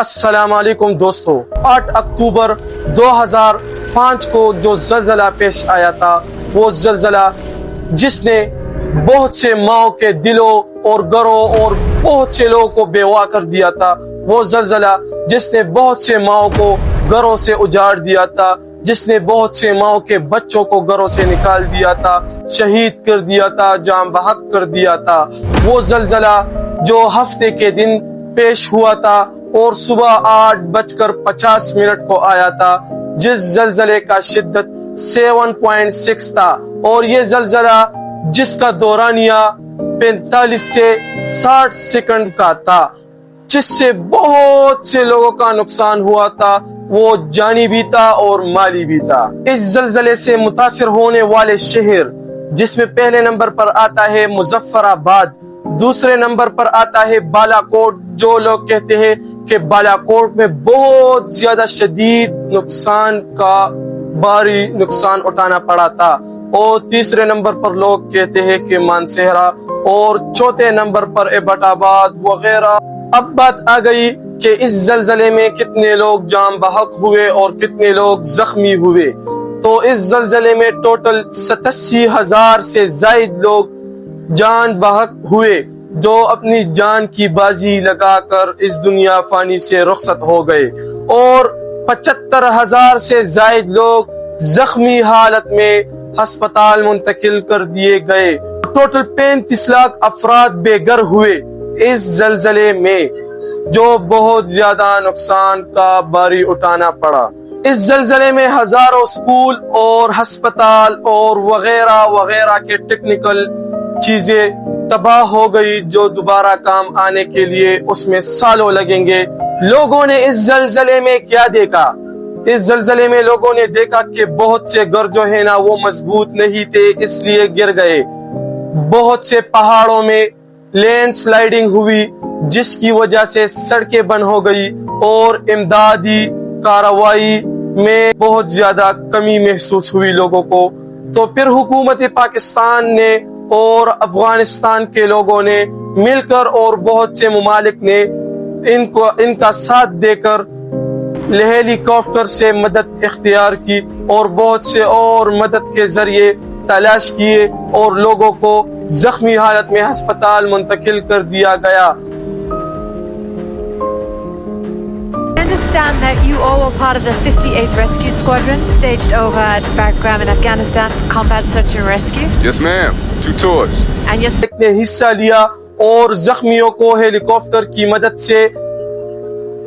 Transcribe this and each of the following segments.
السلام علیکم دوستو، 8 اکتوبر 2005 کو جو زلزلہ پیش آیا تھا، وہ زلزلہ جس نے بہت سے ماؤں کے دلوں اور گھروں اور بہت سے لوگوں کو بیوا کر دیا تھا، وہ زلزلہ جس نے بہت سے ماؤں کو گھروں سے اجاڑ دیا تھا، جس نے بہت سے ماؤں کے بچوں کو گھروں سے نکال دیا تھا، شہید کر دیا تھا، جاں بحق کر دیا تھا۔ وہ زلزلہ جو ہفتے کے دن پیش ہوا تھا اور صبح 8:50 کو آیا تھا، جس زلزلے کا شدت 7.6 تھا، اور یہ زلزلہ جس کا دورانیہ 45 سے 60 سیکنڈ کا تھا، جس سے بہت سے لوگوں کا نقصان ہوا تھا، وہ جانی بھی تھا اور مالی بھی تھا۔ اس زلزلے سے متاثر ہونے والے شہر جس میں پہلے نمبر پر آتا ہے مظفر آباد، دوسرے نمبر پر آتا ہے بالا کوٹ، جو لوگ کہتے ہیں کہ بالا کوٹ میں بہت زیادہ شدید نقصان کا بھاری نقصان اٹھانا پڑا تھا، اور تیسرے نمبر پر لوگ کہتے ہیں کہ مانسہرہ، اور چوتھے نمبر پر ایبٹ آباد وغیرہ۔ اب بات آ گئی کہ اس زلزلے میں کتنے لوگ جاں بحق ہوئے اور کتنے لوگ زخمی ہوئے۔ تو اس زلزلے میں ٹوٹل 87,000 سے زائد لوگ جان بحق ہوئے، جو اپنی جان کی بازی لگا کر اس دنیا فانی سے رخصت ہو گئے، اور 75,000 سے زائد لوگ زخمی حالت میں ہسپتال منتقل کر دیے گئے۔ ٹوٹل 35 لاکھ افراد بے گھر ہوئے اس زلزلے میں، جو بہت زیادہ نقصان کا باری اٹھانا پڑا۔ اس زلزلے میں ہزاروں سکول اور ہسپتال اور وغیرہ وغیرہ کے ٹیکنیکل چیزیں تباہ ہو گئی، جو دوبارہ کام آنے کے لیے اس میں سالوں لگیں گے۔ لوگوں نے اس زلزلے میں کیا دیکھا؟ اس زلزلے میں لوگوں نے دیکھا کہ بہت سے گھر جو ہے نا وہ مضبوط نہیں تھے، اس لیے گر گئے۔ بہت سے پہاڑوں میں لینڈ سلائیڈنگ ہوئی، جس کی وجہ سے سڑکیں بند ہو گئی، اور امدادی کارروائی میں بہت زیادہ کمی محسوس ہوئی لوگوں کو۔ تو پھر حکومت پاکستان نے اور افغانستان کے لوگوں نے مل کر اور بہت سے ممالک نے ان کا ساتھ دے کر ہیلی کاپٹر سے مدد اختیار کی، اور بہت سے اور مدد کے ذریعے تلاش کیے، اور لوگوں کو زخمی حالت میں ہسپتال منتقل کر دیا گیا۔ I understand that you all were part of the 58th Rescue Squadron staged over at Bagram in Afghanistan for combat search and rescue. Yes, ma'am. 2 tours. And you're نے حصہ لیا اور زخمیوں کو ہیلی کاپٹر کی مدد سے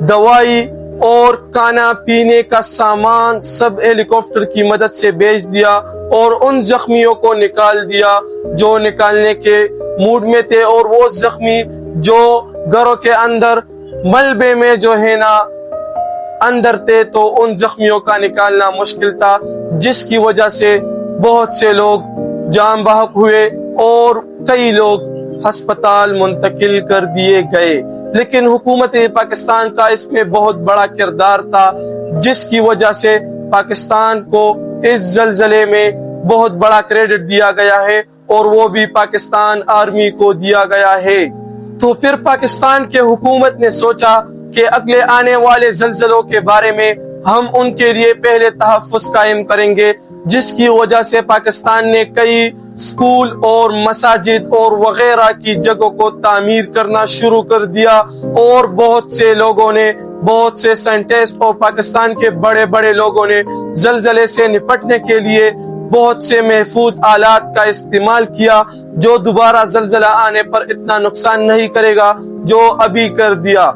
دوائی اور کھانا پینے کا سامان سب ہیلی کاپٹر کی مدد سے بھیج دیا، اور ان زخمیوں کو نکال دیا جو نکالنے کے موڈ میں تھے، اور وہ زخمی جو گھروں کے اندر ملبے میں جو ہے نا اندر تھے، تو ان زخمیوں کا نکالنا مشکل تھا، جس کی وجہ سے بہت سے لوگ جاں بحق ہوئے اور کئی لوگ ہسپتال منتقل کر دیے گئے۔ لیکن حکومت پاکستان کا اس میں بہت بڑا کردار تھا، جس کی وجہ سے پاکستان کو اس زلزلے میں بہت بڑا کریڈٹ دیا گیا ہے، اور وہ بھی پاکستان آرمی کو دیا گیا ہے۔ تو پھر پاکستان کے حکومت نے سوچا کہ اگلے آنے والے زلزلوں کے بارے میں ہم ان کے لیے پہلے تحفظ قائم کریں گے، جس کی وجہ سے پاکستان نے کئی اسکول اور مساجد اور وغیرہ کی جگہوں کو تعمیر کرنا شروع کر دیا، اور بہت سے لوگوں نے، بہت سے سائنٹسٹ اور پاکستان کے بڑے بڑے لوگوں نے زلزلے سے نپٹنے کے لیے بہت سے محفوظ آلات کا استعمال کیا، جو دوبارہ زلزلہ آنے پر اتنا نقصان نہیں کرے گا جو ابھی کر دیا۔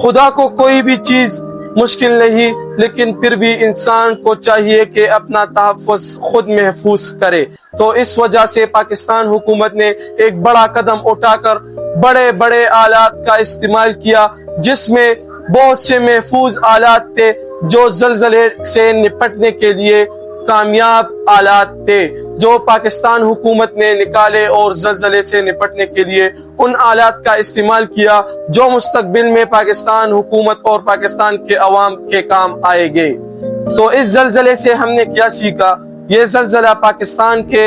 خدا کو کوئی بھی چیز مشکل نہیں، لیکن پھر بھی انسان کو چاہیے کہ اپنا تحفظ خود محفوظ کرے۔ تو اس وجہ سے پاکستان حکومت نے ایک بڑا قدم اٹھا کر بڑے بڑے آلات کا استعمال کیا، جس میں بہت سے محفوظ آلات تھے جو زلزلے سے نپٹنے کے لیے کامیاب آلات تھے، جو پاکستان حکومت نے نکالے اور زلزلے سے نپٹنے کے لیے ان آلات کا استعمال کیا، جو مستقبل میں پاکستان حکومت اور پاکستان کے عوام کے کام آئے گے۔ تو اس زلزلے سے ہم نے کیا سیکھا؟ یہ زلزلہ پاکستان کے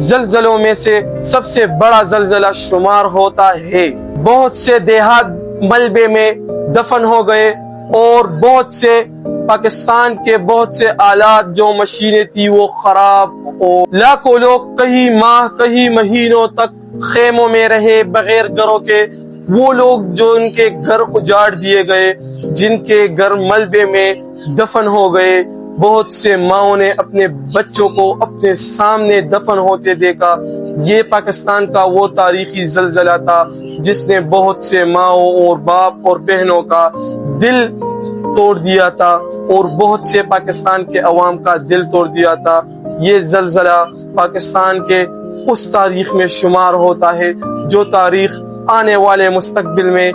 زلزلوں میں سے سب سے بڑا زلزلہ شمار ہوتا ہے۔ بہت سے دیہات ملبے میں دفن ہو گئے، اور بہت سے پاکستان کے بہت سے آلات جو مشینیں تھی وہ خراب، اور لاکھوں لوگ کئی ماہ کئی مہینوں تک خیموں میں رہے بغیر گھروں کے، وہ لوگ جو ان کے گھر اجاڑ دیے گئے، جن کے گھر ملبے میں دفن ہو گئے، بہت سے ماؤں نے اپنے بچوں کو اپنے سامنے دفن ہوتے دیکھا۔ یہ پاکستان کا وہ تاریخی زلزلہ تھا جس نے بہت سے ماؤں اور باپ اور بہنوں کا دل توڑ دیا تھا اور بہت سے پاکستان کے عوام کا دل توڑ دیا تھا۔ یہ زلزلہ پاکستان کے اس تاریخ میں شمار ہوتا ہے جو تاریخ آنے والے مستقبل میں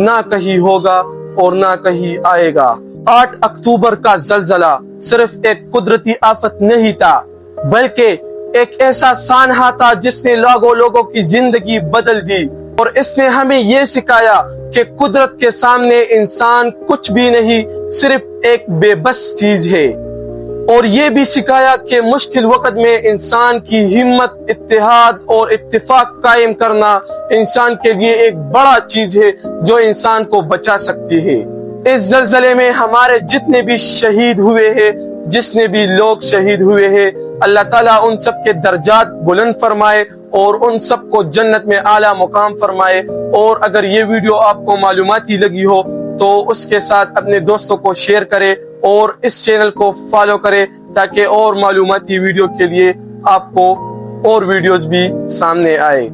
نہ کہیں ہوگا اور نہ کہیں آئے گا۔ 8 اکتوبر کا زلزلہ صرف ایک قدرتی آفت نہیں تھا بلکہ ایک ایسا سانحہ تھا جس نے لاکھوں لوگوں کی زندگی بدل دی، اور اس نے ہمیں یہ سکھایا کہ قدرت کے سامنے انسان کچھ بھی نہیں، صرف ایک بے بس چیز ہے، اور یہ بھی سکھایا کہ مشکل وقت میں انسان کی ہمت، اتحاد اور اتفاق قائم کرنا انسان کے لیے ایک بڑا چیز ہے جو انسان کو بچا سکتی ہے۔ اس زلزلے میں ہمارے جتنے بھی شہید ہوئے ہیں، جتنے بھی لوگ شہید ہوئے ہیں، اللہ تعالیٰ ان سب کے درجات بلند فرمائے اور ان سب کو جنت میں اعلیٰ مقام فرمائے۔ اور اگر یہ ویڈیو آپ کو معلوماتی لگی ہو تو اس کے ساتھ اپنے دوستوں کو شیئر کرے اور اس چینل کو فالو کرے تاکہ اور معلوماتی ویڈیو کے لیے آپ کو اور ویڈیوز بھی سامنے آئے۔